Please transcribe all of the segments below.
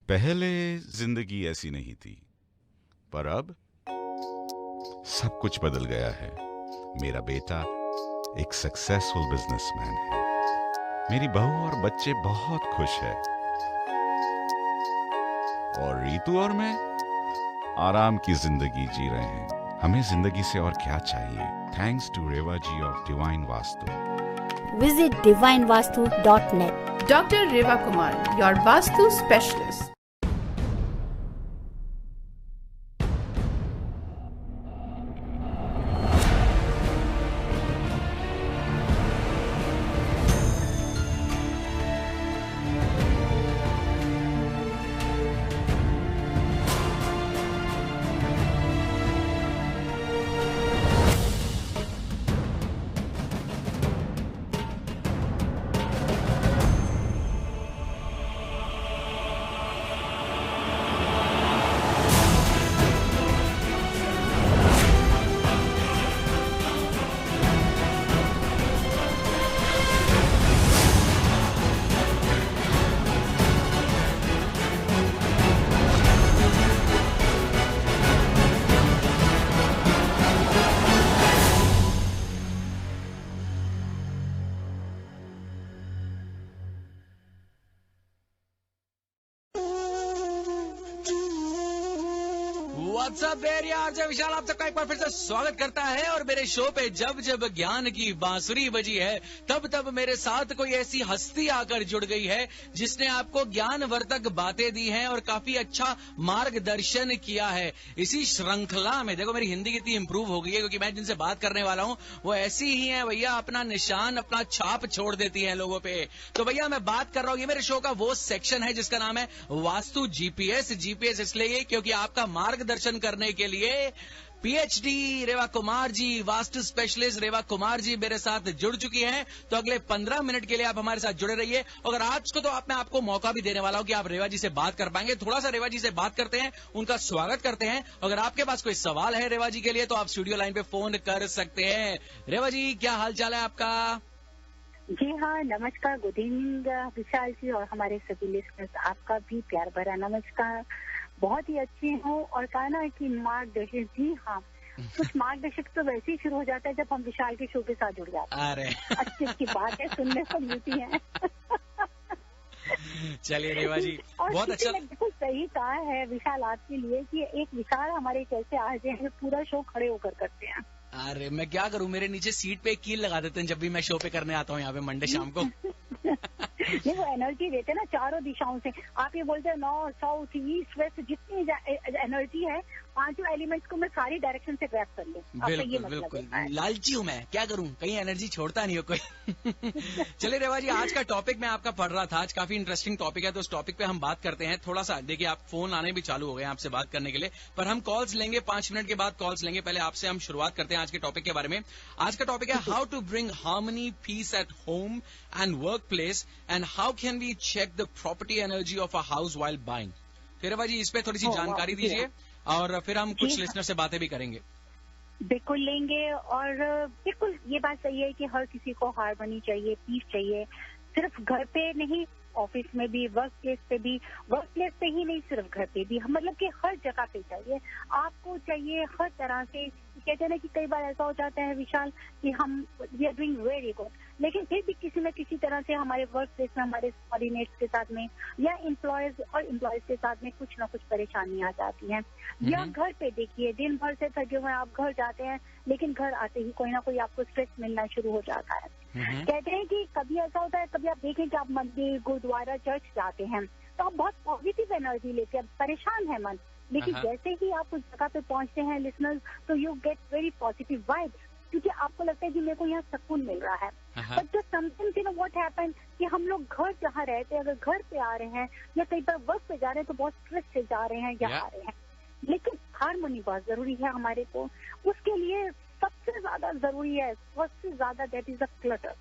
पहले जिंदगी ऐसी नहीं थी, पर अब सब कुछ बदल गया है। मेरा बेटा एक सक्सेसफुल बिजनेसमैन है। मेरी बहू और बच्चे बहुत खुश है। और रीतू और मैं आराम की जिंदगी जी रहे हैं। हमें जिंदगी से और क्या चाहिए? Thanks to Reva ji of divine Vastu. Visit divinevastu.net. Dr. Reva Kumar, your Vastu specialist. What's up यार विशाल आप सबका एक बार फिर से स्वागत करता है। और मेरे शो पे जब जब ज्ञान की बांसुरी बजी है तब तब मेरे साथ कोई ऐसी हस्ती आकर जुड़ गई है जिसने आपको ज्ञानवर्धक बातें दी हैं और काफी अच्छा मार्गदर्शन किया है। इसी श्रृंखला में देखो मेरी हिंदी कितनी इंप्रूव हो गई है, क्योंकि मैं जिनसे बात करने वाला हूँ वो ऐसी ही है भैया, अपना निशान अपना छाप छोड़ देती है लोगों पे। तो भैया मैं बात कर रहा हूँ, ये मेरे शो का वो सेक्शन है जिसका नाम है वास्तु जीपीएस। जीपीएस इसलिए क्योंकि आपका मार्गदर्शन करने के लिए पीएचडी रेवा कुमार जी, वास्तु स्पेशलिस्ट रेवा कुमार जी मेरे साथ जुड़ चुकी हैं। तो अगले 15 मिनट के लिए आप हमारे साथ जुड़े रहिए। अगर आज को तो मैं आपको मौका भी देने वाला हूं कि आप रेवा जी से बात कर पाएंगे। थोड़ा सा रेवा जी से बात करते हैं, उनका स्वागत करते हैं। अगर आपके पास कोई सवाल है रेवा जी के लिए तो आप स्टूडियो लाइन पे फोन कर सकते हैं। रेवा जी क्या हाल चाल है आपका? जी हाँ, नमस्कार, गुड इवनिंग विशाल जी और हमारे सभी लिस्टनर्स, आपका भी प्यार भरा नमस्कार। बहुत ही अच्छी हूँ और कहा ना कि मार्गदर्शन, जी हाँ, कुछ मार्गदर्शक तो वैसे ही शुरू हो जाता है जब हम विशाल के शो के साथ जुड़ जाते हैं। अरे अच्छी अच्छी बातें सुनने को मिलती हैं। चलिए रेवा जी और बहुत अच्छा। बिल्कुल सही कहा है विशाल आपके लिए कि एक विशाल हमारे एक ऐसे आज हैं पूरा शो खड़े होकर करते हैं। अरे मैं क्या करूं, मेरे नीचे सीट पे एक कील लगा देते हैं जब भी मैं शो पे करने आता हूं यहाँ पे मंडे शाम को। ये वो एनर्जी देते हैं ना चारों दिशाओं से। आप ये बोलते हैं नॉर्थ साउथ ईस्ट वेस्ट, जितनी एनर्जी है पांचों एलिमेंट्स को मैं सारी डायरेक्शन से ग्रैब कर लूं। बिल्कुल बिल्कुल, लालची हूँ मैं, क्या करूँ, कहीं एनर्जी छोड़ता नहीं हो कोई। चलिए रेवा जी, आज का टॉपिक मैं आपका पढ़ रहा था, आज काफी इंटरेस्टिंग टॉपिक है, तो उस टॉपिक पे हम बात करते हैं। थोड़ा सा देखिए, आप फोन आने भी चालू हो गए आपसे बात करने के लिए, पर हम कॉल्स लेंगे, 5 मिनट के बाद कॉल्स लेंगे। पहले आपसे हम शुरुआत करते हैं आज के टॉपिक के बारे में। आज का टॉपिक है how to bring harmony peace at home and work place and how can we check the property energy of a house while buying. तो रेवा जी इस पे थोड़ी सी जानकारी दीजिए और फिर हम कुछ लिसनर से बातें भी करेंगे। बिल्कुल लेंगे। और बिल्कुल ये बात सही है कि हर किसी को हार्मनी चाहिए, पीस चाहिए, सिर्फ घर पे नहीं, ऑफिस में भी, वर्क प्लेस पे भी। वर्क प्लेस पे ही नहीं, सिर्फ घर पे भी, मतलब कि हर जगह पे चाहिए, आपको चाहिए हर तरह से। कहते हैं ना कि कई बार ऐसा हो जाता है विशाल कि हम we are doing very good, लेकिन फिर भी किसी न किसी तरह से हमारे वर्क प्लेस में हमारे सबऑर्डिनेट्स के साथ में या एम्प्लॉयज और एम्प्लॉयज के साथ में कुछ ना कुछ परेशानी आ जाती है। या घर पे देखिए, दिन भर से थके हुए आप घर जाते हैं, लेकिन घर आते ही कोई ना कोई आपको स्ट्रेस मिलना शुरू हो जाता है। कहते हैं कि कभी ऐसा होता है, कभी आप देखें कि आप मंदिर, गुरुद्वारा, चर्च जाते हैं तो आप बहुत पॉजिटिव एनर्जी लेते हैं, परेशान है मन, लेकिन जैसे ही आप उस जगह पे पहुंचते हैं लिसनर्स, तो you get very positive vibes, क्योंकि आपको लगता है कि मेरे को यहाँ सुकून मिल रहा है। बट जो something, you know what happen, कि हम लोग घर जहाँ रहते हैं, अगर घर पे आ रहे हैं या कई बार वर्क पे जा रहे हैं तो बहुत स्ट्रेस से जा रहे हैं या आ रहे हैं। लेकिन हार्मनी बहुत जरूरी है हमारे को। उसके लिए सबसे ज्यादा जरूरी है, सबसे ज्यादा, दैट इज अ क्लटर।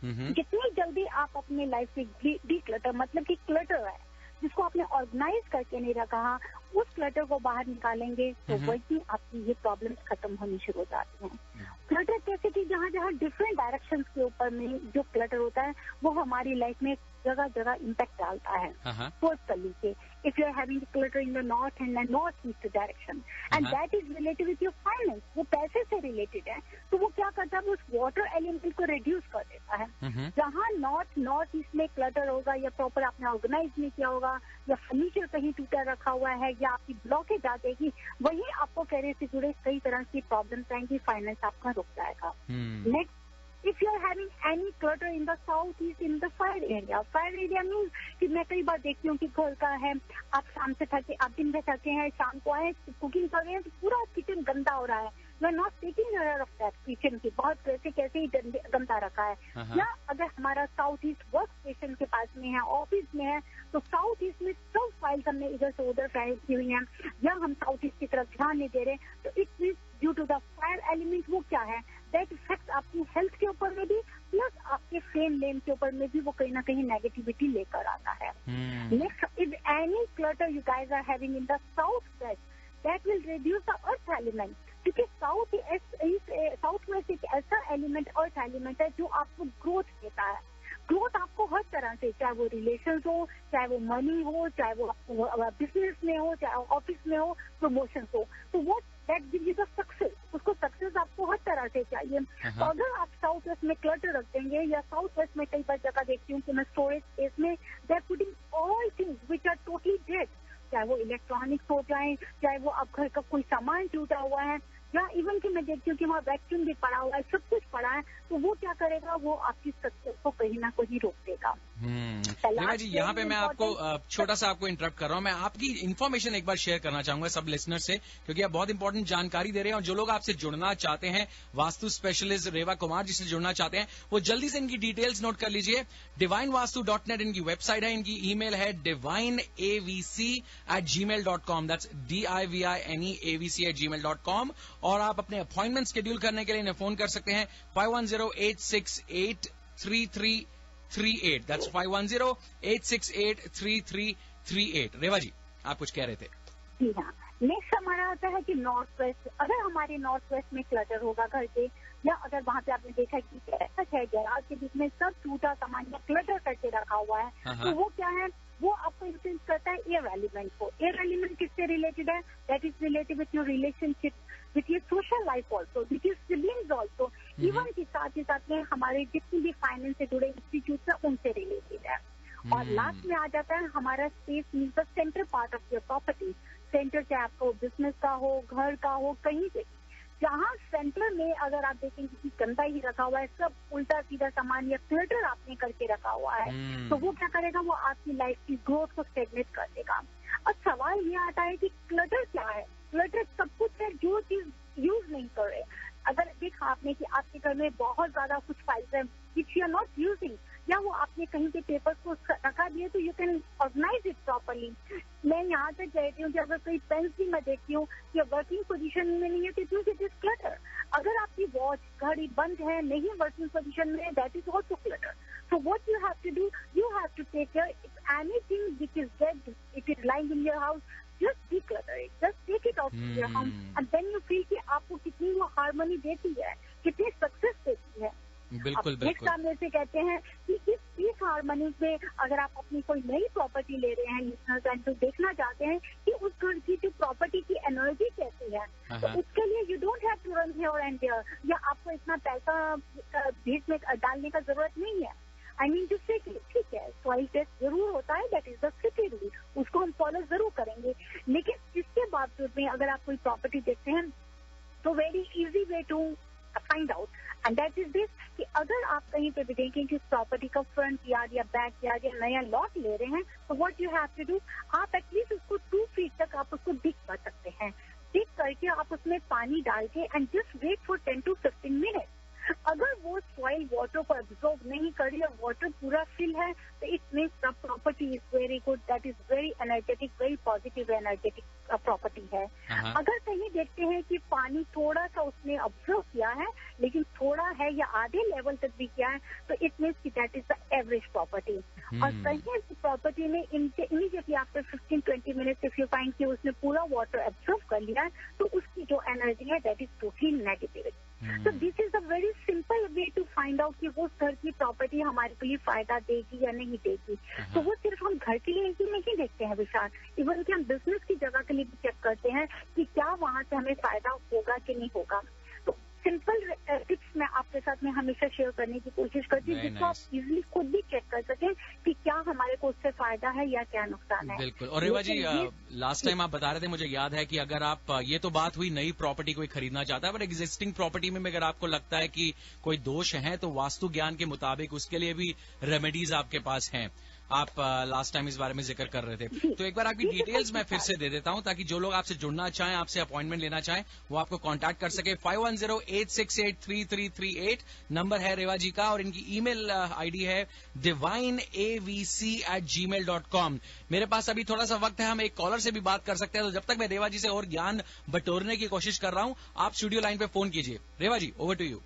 जितनी जल्दी आप अपने लाइफ से डी क्लटर, मतलब कि क्लटर है जिसको आपने ऑर्गेनाइज करके नहीं रखा, उस क्लटर को बाहर निकालेंगे तो वही आपकी ये प्रॉब्लम्स खत्म होनी शुरू हो जाती हैं। क्लटर कैसे कि जहाँ जहाँ डिफरेंट डायरेक्शंस के ऊपर में जो क्लटर होता है वो हमारी लाइफ में जगह जगह इम्पैक्ट डालता है। पर्सनली से if you are having clutter in the north and the northeast direction, and that is related with your finance. वो पैसे से related है, तो वो क्या करता है, वो उस water element को reduce कर देता है. जहाँ नॉर्थ ईस्ट में क्लटर होगा या प्रॉपर आपने ऑर्गेनाइज नहीं किया होगा या फर्नीचर कहीं टूटा रखा हुआ है या आपकी ब्लॉकेज आ जाएगी, वहीं आपको कैरियर से जुड़े कई तरह की प्रॉब्लम्स आएंगी, फाइनेंस आपका रुक जाएगा. Next, if you are having any clutter in the southeast in the fire area means कि मैं कई बार देखती हूँ कि घर का है, आप शाम से थके, आप दिन में थके हैं, शाम को आए कुकिंग कर रहे हैं तो पूरा किचन गंदा हो रहा है. You are not taking care of that kitchen की, बहुत कैसे ही गंदा रखा है. या अगर हमारा साउथ ईस्ट वर्क स्टेशन के पास में है, ऑफिस में है, तो साउथ ईस्ट में सब फाइल्स हमने इधर से उधर फैल की हुई हैं या हम साउथ ईस्ट की तरफ ध्यान नहीं दे रहे, तो it means due to the fire element. वो क्या है, दैट इफेक्ट आपकी हेल्थ के ऊपर में भी प्लस आपके फेम नेम के ऊपर में भी वो कहीं ना कहीं नेगेटिविटी लेकर आता है. Next, if any clutter you guys are having in the south west, that will reduce the earth element, क्योंकि साउथ वेस्ट एक ऐसा एलिमेंट, अर्थ एलिमेंट है जो आपको ग्रोथ देता है. ग्रोथ आपको हर तरह से, चाहे वो रिलेशन हो, चाहे वो मनी हो, चाहे वो बिजनेस में हो, चाहे ऑफिस में हो, प्रमोशन हो, तो वो that give you the success. उसको सक्सेस आपको हर तरह से चाहिए. तो अगर आप साउथ वेस्ट में क्लटर रख देंगे, या साउथ वेस्ट में कई बार जगह देखती हूँ कि मैं स्टोरेज स्पेस में they are putting all things which are totally dead, चाहे वो इलेक्ट्रॉनिक्स हो जाए, चाहे वो आप घर का कोई सामान टूटा हुआ है, या इवन कि मैं देखती हूँ कि वहाँ वैक्यूम भी पड़ा हुआ है, सब कुछ पड़ा है, तो वो क्या करेगा, वो आपकी सक्सेस को कहीं ना कहीं रोक देगा. रेवा जी, यहाँ पे मैं आपको छोटा सा आपको इंटरप्ट कर रहा हूँ. मैं आपकी इन्फॉर्मेशन एक बार शेयर करना चाहूंगा सब लिसनर से, क्योंकि आप बहुत इंपॉर्टेंट जानकारी दे रहे हैं, और जो लोग आपसे जुड़ना चाहते हैं, वास्तु स्पेशलिस्ट रेवा कुमार जी से जुड़ना चाहते हैं, वो जल्दी से इनकी डिटेल्स नोट कर लीजिए. divinevastu.net इनकी वेबसाइट है, इनकी ईमेल है divineavc@gmail.com, दैट्स divineavc@gmail.com. और आप अपने अपॉइंटमेंट शेड्यूल करने के लिए इन्हें फोन कर सकते हैं 510-868-3338. दैट्स 510-868-3338. रेवा जी, आप कुछ कह रहे थे. जी हाँ. नेक्स्ट हमारा आता है कि नॉर्थ वेस्ट. अगर हमारे नॉर्थ वेस्ट में क्लटर होगा घर के, या अगर वहाँ पे आपने देखा कि ऐसा है गैराज के बीच में सब टूटा सामान या क्लटर करके रखा हुआ है, तो वो क्या है, वो आपको इन्फ्लुएंस करता है एयर एलिमेंट को. एयर एलिमेंट किससे रिलेटेड है, that is related with your relationship, with your social life also, with your siblings also, even के साथ ही साथ में हमारे जितने भी फाइनेंस से जुड़े इंस्टीट्यूट है उनसे रिलेटेड है. और लास्ट में आ जाता है हमारा space means the centre part of your property. Centre चाहे आपको बिजनेस का हो, घर का हो, कहीं से, जहाँ सेंटर में अगर आप देखेंगे कि गंदा ही रखा हुआ है, सब उल्टा सीधा सामान या क्लटर आपने करके रखा हुआ है, तो वो क्या करेगा, वो आपकी लाइफ की ग्रोथ को स्टेगनेट कर देगा. अब सवाल ये आता है कि क्लटर क्या है. क्लटर सब कुछ है जो चीज यूज नहीं कर रहे. अगर देखा आपने कि आपके घर में बहुत ज्यादा कुछ फाइल्स है which you are not using, या वो आपने कहीं पे पेपर्स को रखा दिए, तो you can organise it properly. मैं यहाँ तक कहती हूँ कि अगर कोई पेन्स भी मैं देखती हूँ कि वर्किंग पोजीशन में नहीं है, तो इट इज क्लटर. अगर आपकी वॉच, घड़ी बंद है, नहीं वर्किंग पोजीशन में, that is also clutter. So what you have to do, you have to take care. If anything which is dead, it is lying in your house, just declutter it, just take it out of your home, and then you feel कि आपको कितनी वो harmony देती है, कितनी success देती है. बिल्कुल बिल्कुल. हम ऐसे कहते हैं कि इस हार्मनी में अगर आप अपनी कोई नई प्रॉपर्टी ले रहे हैं लिसनर्स, एंड तो देखना चाहते हैं कि उस घर की जो प्रॉपर्टी की एनर्जी कैसी है, तो उसके लिए you don't have to run here and there, या आपको इतना पैसा भीड़ में डालने का जरूरत नहीं है. आई मीन टू से ठीक है, सॉइल टेस्ट जरूर होता है, that is the city rule, उसको हम फॉलो जरूर करेंगे. लेकिन इसके बावजूद में अगर आप कोई प्रॉपर्टी देखते हैं, तो very easy way to find out, and that is this, कि अगर आप कहीं पे भी देखें कि प्रॉपर्टी का फ्रंट यार्ड या बैक यार्ड या नया लॉट ले रहे हैं, तो what you have to do, आप एटलीस्ट उसको 2 फीट तक आप उसको डिग कर सकते हैं. डिग करके आप उसमें पानी डाल के and just wait for 10 to 15 minutes. अगर वो सॉइल वाटर को एब्जॉर्ब नहीं कर रही और वाटर पूरा फिल है, तो it means the property is very good, that is very energetic, very positive energetic property है. अगर कहीं देखते हैं कि पानी थोड़ा सा उसने ऑब्जर्व किया है, लेकिन थोड़ा है या आधे लेवल तक भी किया है, तो इट मीन्स कि that is the average property. और कहीं प्रॉपर्टी में immediately after 15-20 minutes if you find कि उसने पूरा वाटर एब्जॉर्व कर लिया है, तो उसकी जो एनर्जी है दैट इज टोटली नेगेटिव. तो this is a very simple way to find out कि वो घर की प्रॉपर्टी हमारे लिए फायदा देगी या नहीं देगी. तो वो सिर्फ हम घर के लिए ही नहीं देखते हैं विशाल, इवन बल्कि हम बिजनेस की जगह के लिए भी चेक करते हैं कि क्या वहां से हमें फायदा होगा कि नहीं होगा। तो सिंपल टिप्स मैं आपके साथ में हमेशा शेयर करने की कोशिश करती हूँ, जिसको आप इजीली खुद भी चेक कर सकें कि क्या हमारे को उससे फायदा है या क्या नुकसान है। बिल्कुल। और रेवा जी, लास्ट टाइम आप बता रहे थे, मुझे याद है कि अगर आप, ये तो बात हुई नई प्रॉपर्टी कोई खरीदना चाहता है, पर एग्जिस्टिंग प्रॉपर्टी में अगर आपको लगता है कि कोई दोष है तो वास्तु ज्ञान के मुताबिक उसके लिए भी रेमेडीज आपके पास हैं। आप लास्ट टाइम इस बारे में जिक्र कर रहे थे, तो एक बार आपकी डिटेल्स मैं फिर से दे देता हूं ताकि जो लोग आपसे जुड़ना चाहें, आपसे अपॉइंटमेंट लेना चाहें, वो आपको कांटेक्ट कर सके। 5108683338 नंबर है रेवा जी का, और इनकी ईमेल आईडी है divineavc@gmail.com। मेरे पास अभी थोड़ा सा वक्त है, हम एक कॉलर से भी बात कर सकते हैं, तो जब तक मैं रेवा जी से और ज्ञान बटोरने की कोशिश कर रहा हूं, आप स्टूडियो लाइन पे फोन कीजिए। रेवा जी, ओवर टू यू।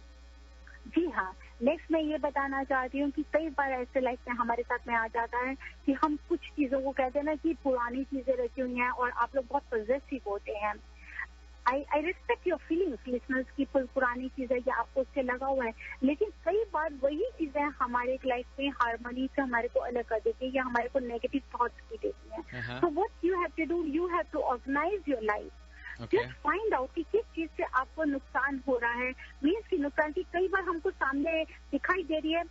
जी हाँ, नेक्स्ट मैं ये बताना चाहती हूँ कि कई बार ऐसे लाइफ में हमारे साथ में आ जाता है कि हम कुछ चीजों को कहते हैं ना कि पुरानी चीजें रखी हुई हैं और आप लोग बहुत पॉजिटिव होते हैं। I respect your feelings listeners की, पुरानी चीजें या आपको उससे लगा हुआ है, लेकिन कई बार वही चीजें हमारे लाइफ में हार्मनी से हमारे को अलग कर देती है या हमारे को नेगेटिव थॉट्स भी देती हैं। तो what you have to do, you have to organise your life. Just find out कि किस चीज से आपको नुकसान हो रहा है। मीन्स की नुकसान की कई बार हमको सामने दिखाई दे रही है,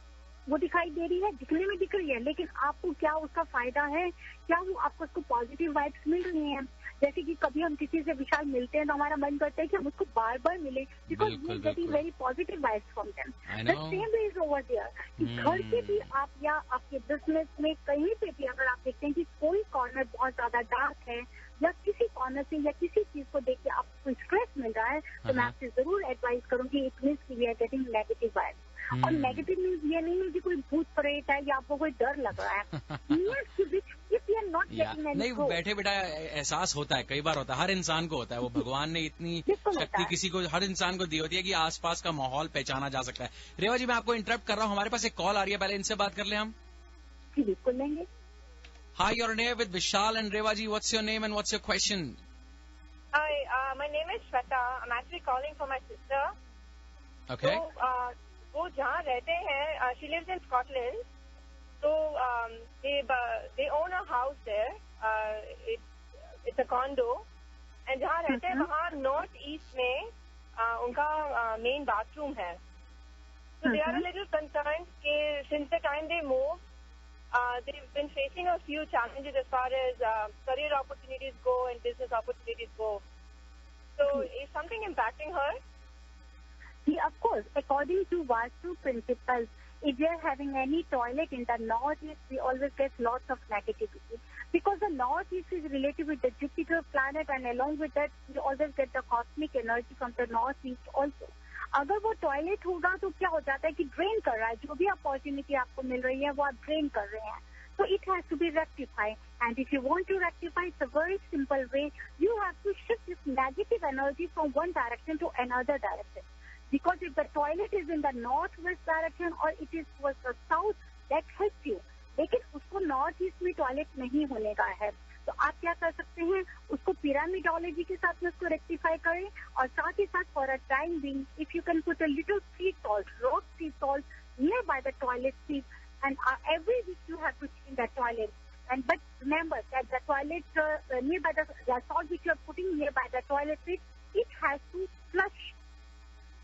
वो दिखाई दे रही है, दिखने में दिख रही है, लेकिन आपको क्या उसका फायदा है, क्या वो आपको उसको पॉजिटिव वाइब्स मिल रही हैं। जैसे कि कभी हम किसी से विशाल मिलते हैं तो हमारा मन करता है कि हम उसको बार बार मिले, because we are getting very positive vibes from them. The same way is over there कि घर पे भी आप या आपके बिजनेस में कहीं पे भी अगर आप देखते हैं कि कोई कॉर्नर बहुत ज्यादा डार्क है या किसी कॉर्नर से या किसी चीज को देख के आपको स्ट्रेस मिल रहा है, तो मैं आपसे जरूर एडवाइस करूंगी इट मीन्स की we are getting negative vibes. और नेगेटिव मीन्स ये नहीं है कि कोई भूत प्रेत है या आपको कोई डर लग रहा है। नहीं, वो बैठे बैठाए एहसास होता है, कई बार होता है, हर इंसान को होता है। वो भगवान ने इतनी शक्ति किसी को, हर इंसान को दी होती है कि आसपास का माहौल पहचाना जा सकता है। रेवा जी, मैं आपको इंटरप्ट कर रहा हूँ, हमारे पास एक कॉल आ रही है, पहले इनसे बात कर ले हम। जी बिल्कुल लेंगे। Hi, you're on air with Vishal and Revaji. What's your name and what's your question? Hi, my name is Shweta. I'm actually calling for my sister. Okay. So, वो जहाँ रहते हैं, she lives in Scotland. So, they own a house there. It's a condo. And जहाँ रहते हैं वहाँ north east में उनका main bathroom है. So they are a little concerned कि since the time they moved, they've been facing a few challenges as far as career opportunities go and business opportunities go. So, is something impacting her? Yeah, of course. According to Vastu principles, if we are having any toilet in the northeast, we always get lots of negativity. Because the northeast is related with the Jupiter planet, and along with that, we always get the cosmic energy from the northeast also. अगर वो toilet होगा तो क्या हो जाता है कि drain कर रहा है, जो भी अपॉर्चुनिटी आपको मिल रही है वो आप ड्रेन कर रहे हैं। So it has to be rectified, and if you want to rectify, it's a very simple way. You have to shift this negative energy from one direction to another direction. Because if the toilet is in the northwest direction or it is towards the south, that helps you. लेकिन उसको north east में toilet नहीं होने का है, तो आप क्या कर सकते हैं, उसको पिरामिडोलॉजी के साथ में उसको रेक्टिफाई करें, और साथ ही साथ for a time being if you can put a little C salt, rock C salt near by the toilet seat, and every week you have to clean the toilet. But remember that the toilet nearby the salt which you are putting nearby the toilet seat, it has to flush.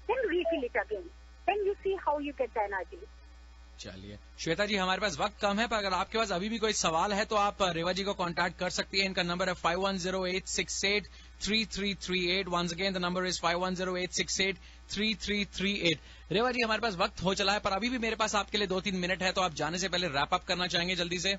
Then refill it again. Then you see how you get the energy. चलिए श्वेता जी, हमारे पास वक्त कम है, पर अगर आपके पास अभी भी कोई सवाल है तो आप रेवा जी को कांटेक्ट कर सकती है। इनका नंबर है 5108683338। Once again the number is 5108683338। Reva ji, हमारे पास वक्त हो चला है, पर अभी भी मेरे पास आपके लिए 2-3 मिनट है, तो आप जाने से पहले रैप अप करना चाहेंगे जल्दी से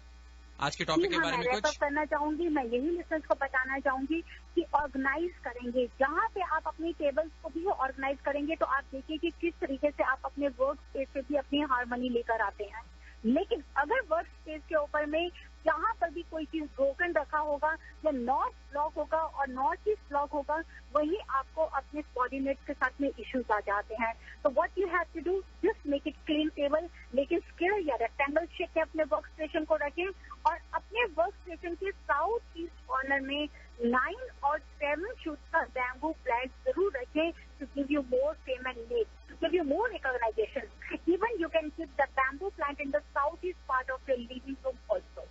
आज के टॉपिक के बारे में कुछ? करना चाहूंगी, मैं यही लिसनर्स को बताना चाहूंगी कि ऑर्गेनाइज करेंगे, जहाँ पे आप अपनी टेबल्स को भी ऑर्गेनाइज करेंगे तो आप देखिए कि किस तरीके से आप अपने वर्क स्पेस पे भी अपनी हार्मनी लेकर आते हैं। लेकिन अगर वर्क स्पेस के ऊपर में जहाँ पर भी कोई चीज ब्रोकन रखा होगा या नॉर्थ ब्लॉक होगा और नॉर्थ ईस्ट ब्लॉक होगा, वही आपको अपने कोऑर्डिनेट्स के साथ में इश्यूज आ जाते हैं। तो what you have to do, just make it clean table, लेकिन स्क्वायर या रेक्टेंगल शेप में अपने वर्क स्टेशन को रखें, और अपने वर्क स्टेशन के साउथ ईस्ट कॉर्नर में 9 और 7 शूट का बैम्बू प्लांट जरूर रखें, to give you more fame and name, to give you more recognisation. Even you can keep the bamboo plant in the south east part of your living room also.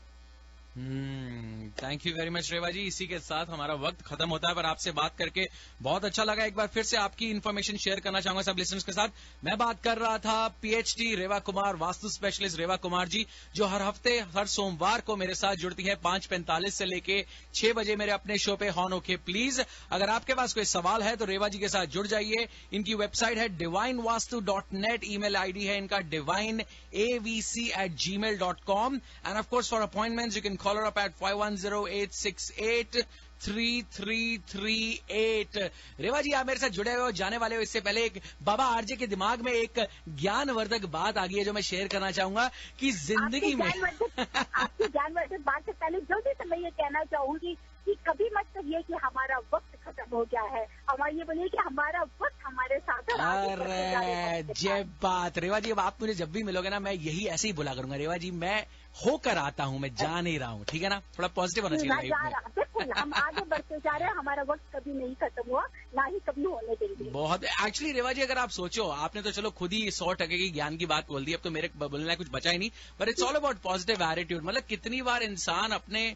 Thank you very much Reva ji. इसी के साथ हमारा वक्त खत्म होता है, पर आपसे बात करके बहुत अच्छा लगा। एक बार फिर से आपकी इन्फॉर्मेशन शेयर करना चाहूंगा सब लिसनर्स के साथ। मैं बात कर रहा था पीएचडी रेवा कुमार, वास्तु स्पेशलिस्ट रेवा कुमार जी, जो हर हफ्ते हर सोमवार को मेरे साथ जुड़ती है 5:45 से लेके 6 बजे मेरे अपने शो पे हॉन ओके प्लीज। अगर आपके पास कोई सवाल है तो रेवा जी के साथ जुड़ जाइए। इनकी वेबसाइट है divinevastu.net, ईमेल आईडी है इनका divineavc@gmail.com, end of course for appointments you can call her up at 5108683338। Reva जी आप मेरे साथ जुड़े हुए हो, जाने वाले हो, इससे पहले एक बाबा आरजे के दिमाग में एक ज्ञानवर्धक बात आ गई है जो मैं शेयर करना चाहूंगा कि जिंदगी में आपकी ज्ञानवर्धक बात से पहले जल्दी से मैं ये कहना चाहूंगी कि कभी मत कहिए कि हमारा वक्त खत्म हो गया है, हमारा ये बोलिए कि हमारा वक्त हमारे साथ है। अरे जय बात रेवा जी, अब आप मुझे जब भी मिलोगे ना मैं यही ऐसे ही बोला करूंगा, रेवा जी मैं होकर आता हूँ, मैं जा नहीं रहा हूँ, ठीक है ना? थोड़ा पॉजिटिव होना चाहिए लाइफ में। बिल्कुल, हम आगे बढ़ते जा रहे हैं, हमारा वक्त कभी नहीं खत्म हुआ, ना ही कभी होने देंगे। बहुत एक्चुअली रेवा जी, अगर आप सोचो, आपने तो चलो खुद ही 100% की ज्ञान की बात बोल दी, अब तो मेरे बोलने कुछ बचा ही नहीं, पर it's all about positive attitude. मतलब कितनी बार इंसान अपने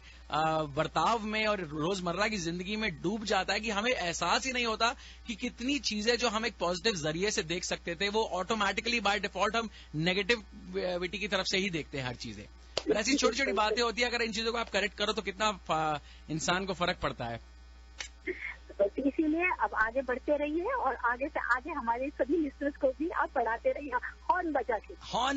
बर्ताव में और रोजमर्रा की जिंदगी में डूब जाता है कि हमें एहसास ही नहीं होता कि कितनी चीजें जो हम एक पॉजिटिव जरिए से देख सकते थे वो ऑटोमेटिकली बाय डिफॉल्ट हम नेगेटिविटी की तरफ से ही देखते हैं हर चीजें। पर ऐसी छोटी छोटी बातें होती है, अगर इन चीजों को आप करेक्ट करो तो कितना इंसान को फर्क पड़ता है। तो इसीलिए अब आगे बढ़ते रहिए और आगे से आगे हमारे सभी लिस्टर्स को भी आप बढ़ाते रहिए हॉर्न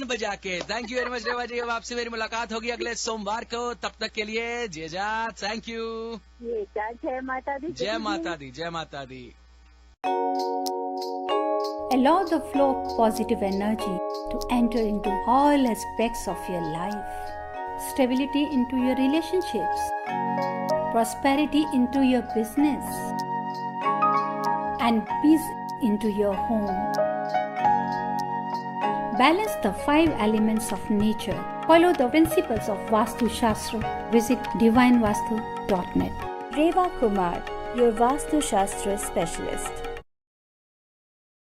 बजा के। Thank you very much Reva जी। अब आपसे मेरी मुलाकात होगी अगले सोमवार को, तब तक के लिए जय जात, थैंक यू। जय माता दी, जय माता दी, जय माता दी। Allow the flow of positive energy to enter into all aspects of your life. Stability into your relationships. Prosperity into your business. And peace into your home. Balance the 5 elements of nature. Follow the principles of Vastu Shastra. Visit divinevastu.net. Reva Kumar, your Vastu Shastra specialist.